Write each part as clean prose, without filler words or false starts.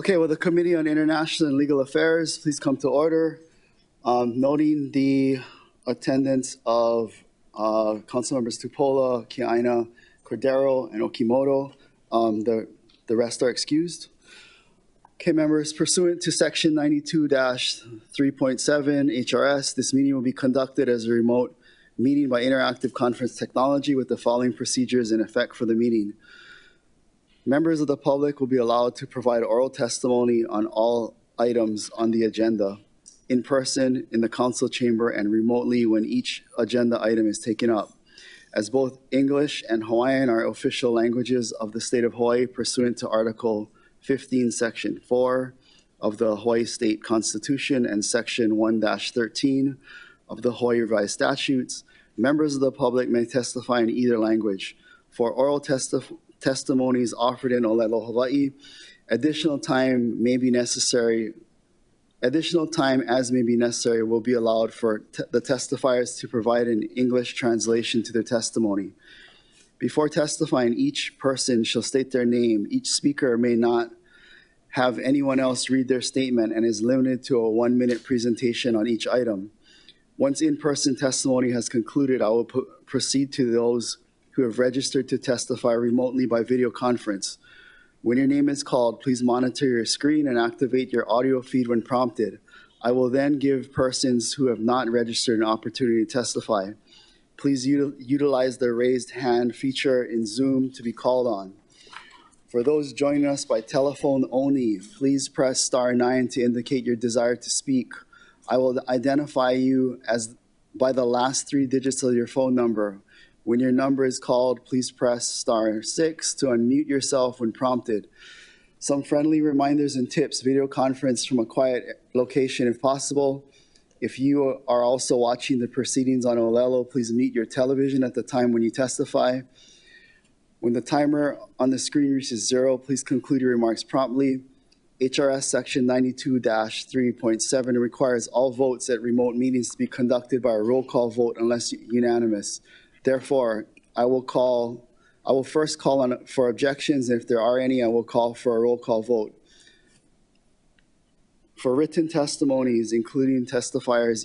Okay, well, the Committee on International and Legal Affairs, please come to order. Noting the attendance of Council members Tupola, Kiaina, Cordero, and Okimoto, the rest are excused. Okay, members, pursuant to Section 92-3.7 HRS, this meeting will be conducted as a remote meeting by interactive conference technology with the following procedures in effect for the meeting. Members of the public will be allowed to provide oral testimony on all items on the agenda, in person, in the council chamber, and remotely when each agenda item is taken up. As both English and Hawaiian are official languages of the state of Hawaii pursuant to Article 15, Section 4 of the Hawaii State Constitution and Section 1-13 of the Hawaii Revised Statutes, members of the public may testify in either language. For oral testimonies offered in Olelo, Hawaii, additional time as may be necessary will be allowed for the testifiers to provide an English translation to their testimony. Before testifying, each person shall state their name. Each speaker may not have anyone else read their statement and is limited to a 1-minute presentation on each item. Once in-person testimony has concluded, I will proceed to those who have registered to testify remotely by video conference. When your name is called, please monitor your screen and activate your audio feed when prompted. I will then give persons who have not registered an opportunity to testify. Please utilize the raised hand feature in Zoom to be called on. For those joining us by telephone only, please press *9 to indicate your desire to speak. I will identify you as by the last 3 digits of your phone number. When your number is called, please press *6 to unmute yourself when prompted. Some friendly reminders and tips: video conference from a quiet location if possible. If you are also watching the proceedings on Olelo, please mute your television at the time when you testify. When the timer on the screen reaches 0, please conclude your remarks promptly. HRS Section 92-3.7 requires all votes at remote meetings to be conducted by a roll call vote unless unanimous. Therefore, I will first call on for objections, and if there are any, I will call for a roll call vote. For written testimonies, including the testifiers'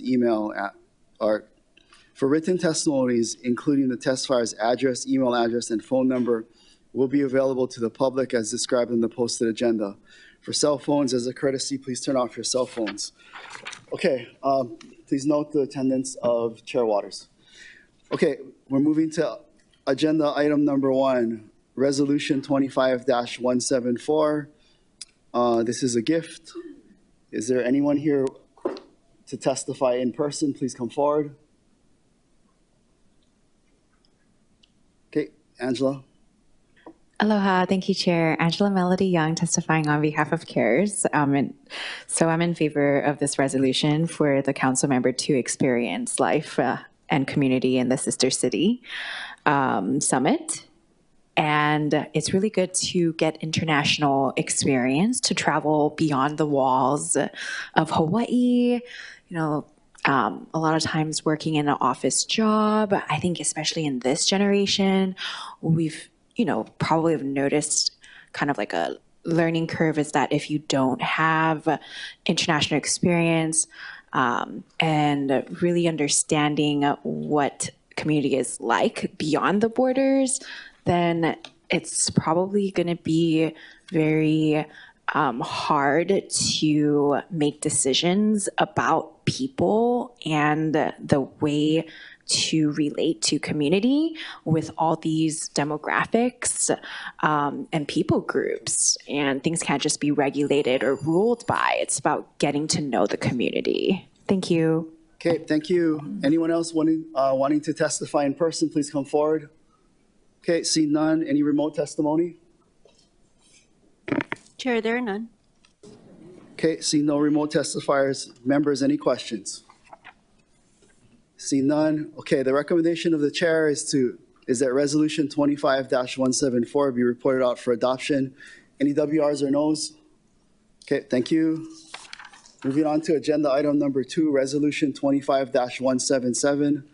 address, email address, and phone number will be available to the public as described in the posted agenda. For cell phones, as a courtesy, please turn off your cell phones. Okay, please note the attendance of Chair Waters. Okay, we're moving to agenda item number 1, Resolution 25-174. This is a gift. Is there anyone here to testify in person? Please come forward. Okay, Angela. Aloha, thank you, Chair. Angela Melody Young, testifying on behalf of CARES. So I'm in favor of this resolution for the council member to experience life and community in the Sister City Summit. And it's really good to get international experience, to travel beyond the walls of Hawaii. You know, a lot of times working in an office job, I think especially in this generation, we've probably have noticed kind of like a learning curve is that if you don't have international experience and really understanding what community is like beyond the borders, then it's probably going to be very hard to make decisions about people and the way to relate to community with all these demographics and people groups, and things can't just be regulated or ruled by. It's about getting to know the community. Thank you. Okay, thank you. Anyone else wanting to testify in person, please come forward. Okay, see none. Any remote testimony? Chair, there are none. Okay, see no remote testifiers. Members, any questions? See none. Okay, the recommendation of the chair is that Resolution 25-174 be reported out for adoption. Any WRs or no's? Okay, thank you. Moving on to agenda item number 2, Resolution 25-177.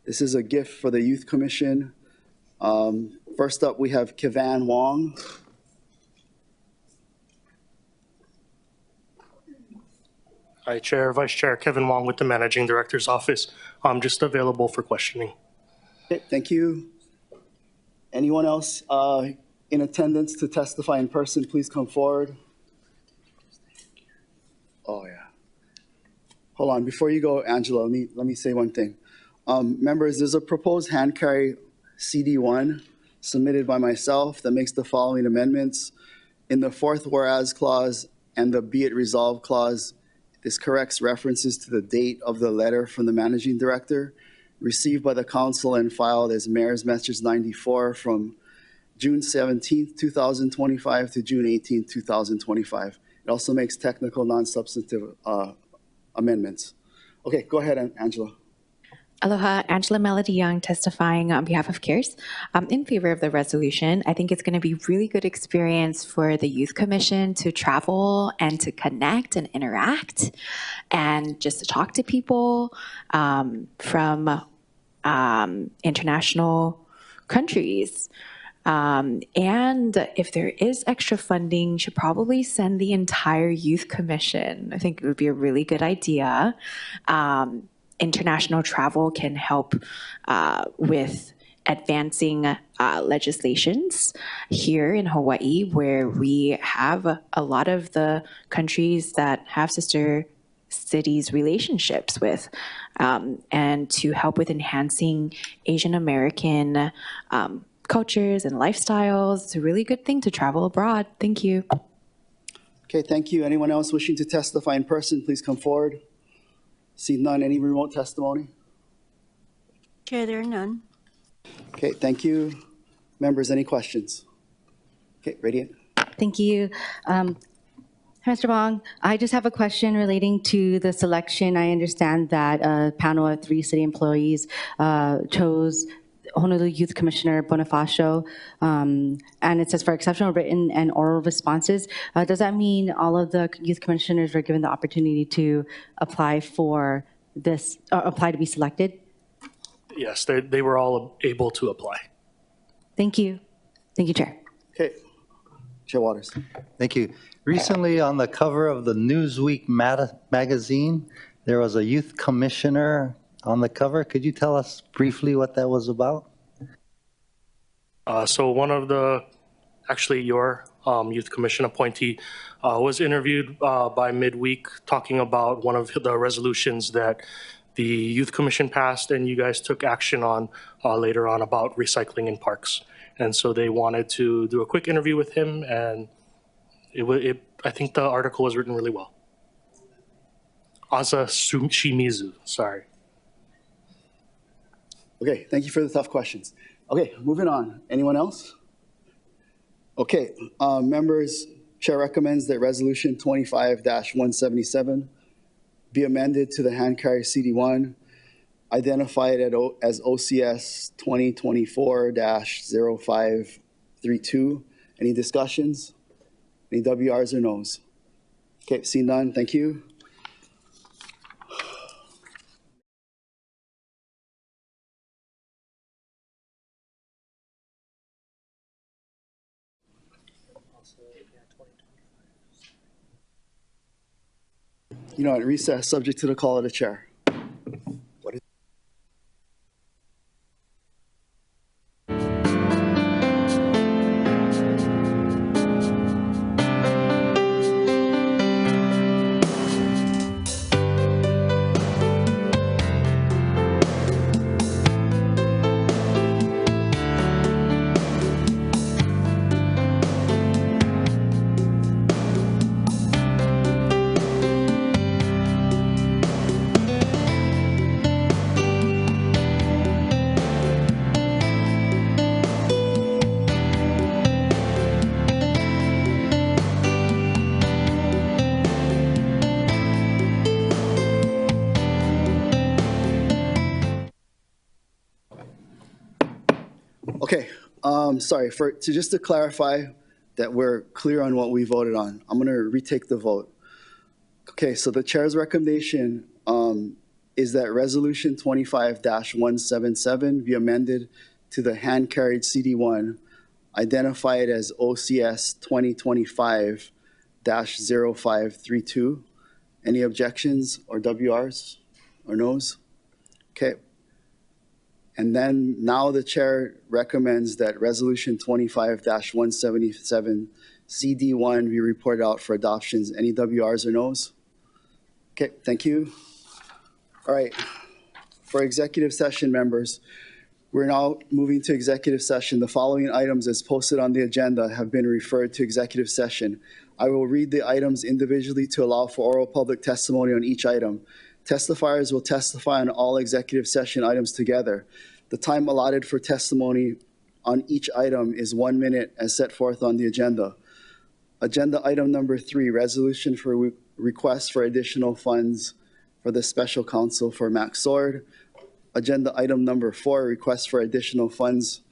This is a gift for the Youth Commission. First up, we have Kivan Wong. Hi, Chair, Vice Chair Kevin Wong with the Managing Director's Office. I'm just available for questioning. Okay, thank you. Anyone else in attendance to testify in person, please come forward. Oh, yeah. Hold on, before you go, Angela, let me say one thing. Members, there's a proposed hand carry CD1 submitted by myself that makes the following amendments. In the fourth whereas clause and the be it resolved clause, this corrects references to the date of the letter from the managing director received by the council and filed as Mayor's Message 94 from June 17th, 2025 to June 18th, 2025. It also makes technical non-substantive amendments. Okay, go ahead, Angela. Aloha, Angela Melody Young testifying on behalf of CARES. In favor of the resolution. I think it's going to be really good experience for the Youth Commission to travel and to connect and interact and just to talk to people from international countries. And if there is extra funding, you should probably send the entire Youth Commission. I think it would be a really good idea. International travel can help with advancing legislations here in Hawaii, where we have a lot of the countries that have sister cities relationships with, and to help with enhancing Asian American cultures and lifestyles. It's a really good thing to travel abroad. Thank you. Okay, thank you. Anyone else wishing to testify in person, please come forward. See none. Any remote testimony? Chair, there are none. Okay, thank you. Members, any questions? Okay, Radiant. Thank you. Mr. Bong, I just have a question relating to the selection. I understand that a panel of 3 city employees chose Honolulu Youth Commissioner Bonifacio, and it says for exceptional written and oral responses. Does that mean all of the youth commissioners were given the opportunity to apply for this, or apply to be selected? Yes, they were all able to apply. Thank you. Thank you, Chair. Okay, Chair Waters. Thank you. Recently on the cover of the Newsweek magazine, there was a youth commissioner on the cover. Could you tell us briefly what that was about? So one of the, actually your youth commission appointee was interviewed by Midweek talking about one of the resolutions that the youth commission passed and you guys took action on later on about recycling in parks. And so they wanted to do a quick interview with him, and I think the article was written really well. Asa Shimizu, sorry. Okay, thank you for the tough questions. Okay, moving on. Anyone else? Okay, members, Chair recommends that Resolution 25-177 be amended to the hand carry CD1, identified as OCS 2024-0532. Any discussions? Any WRs or no's? Okay, see none, thank you. You know, at recess, subject to the call of the chair. Okay, sorry, just to clarify that we're clear on what we voted on, I'm gonna retake the vote. Okay, so the chair's recommendation is that Resolution 25-177 be amended to the hand-carried CD1, identified as OCS 2025-0532. Any objections or WRs or noes? Okay. And then now the chair recommends that Resolution 25-177 CD1 be reported out for adoptions. Any WRs or noes? Okay, thank you. All right. For executive session members, we're now moving to executive session. The following items as posted on the agenda have been referred to executive session. I will read the items individually to allow for oral public testimony on each item. Testifiers will testify on all executive session items together. The time allotted for testimony on each item is 1 minute as set forth on the agenda. Agenda item number 3, resolution for request for additional funds for the special counsel for Max Sword. Agenda item number 4, request for additional funds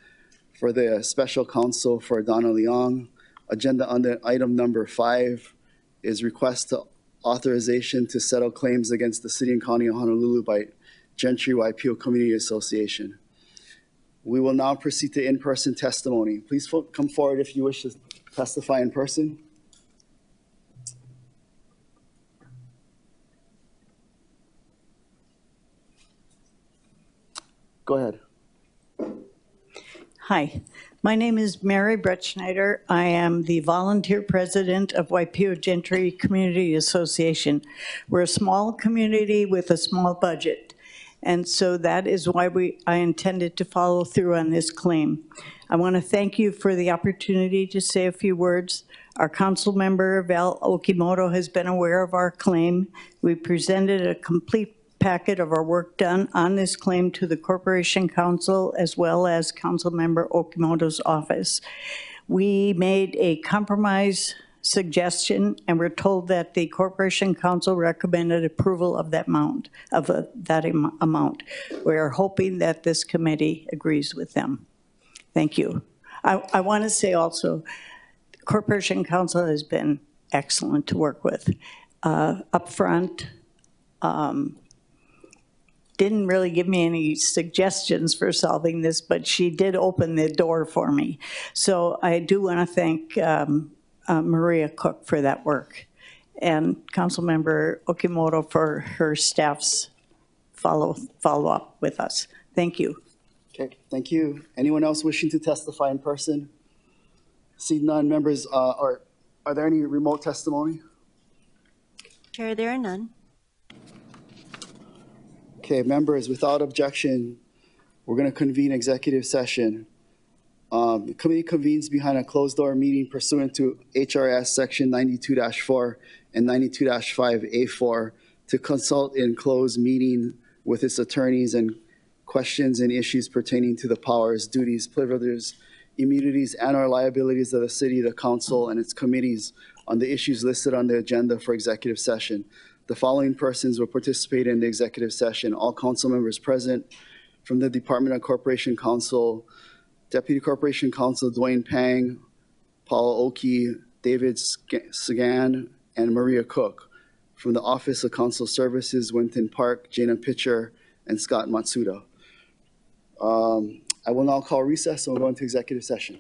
for the special counsel for Donna Leong. Agenda under item number 5 is request to authorization to settle claims against the City and County of Honolulu by Gentry Waipio Community Association. We will now proceed to in-person testimony. Please come forward if you wish to testify in person. Go ahead. Hi, my name is Mary Bretschneider. I am the volunteer president of Waipio Gentry Community Association. We're a small community with a small budget. And so that is why I intended to follow through on this claim. I want to thank you for the opportunity to say a few words. Our council member, Val Okimoto, has been aware of our claim. We presented a complete packet of our work done on this claim to the Corporation Counsel as well as Council Member Okimoto's office. We made a compromise suggestion and we're told that the Corporation Counsel recommended approval of that amount. We are hoping that this committee agrees with them. Thank you. I want to say also, the Corporation Counsel has been excellent to work with. Upfront, didn't really give me any suggestions for solving this, but she did open the door for me. So I do want to thank Maria Cook for that work and Councilmember Okimoto for her staff's follow up with us. Thank you. Okay, thank you. Anyone else wishing to testify in person? See none. Members, are there any remote testimony? Chair, there are none. Okay, members, without objection, we're going to convene executive session. The committee convenes behind a closed-door meeting pursuant to HRS Section 92-4 and 92-5A4 to consult in closed meeting with its attorneys and questions and issues pertaining to the powers, duties, privileges, immunities, and/or liabilities of the city, the council, and its committees on the issues listed on the agenda for executive session. The following persons will participate in the executive session. All council members present from the Department of Corporation Counsel, Deputy Corporation Counsel Dwayne Pang, Paul Oki, David Sagan, and Maria Cook. From the Office of Council Services, Winton Park, Jana Pitcher, and Scott Matsuda. I will now call recess and we'll go into executive session.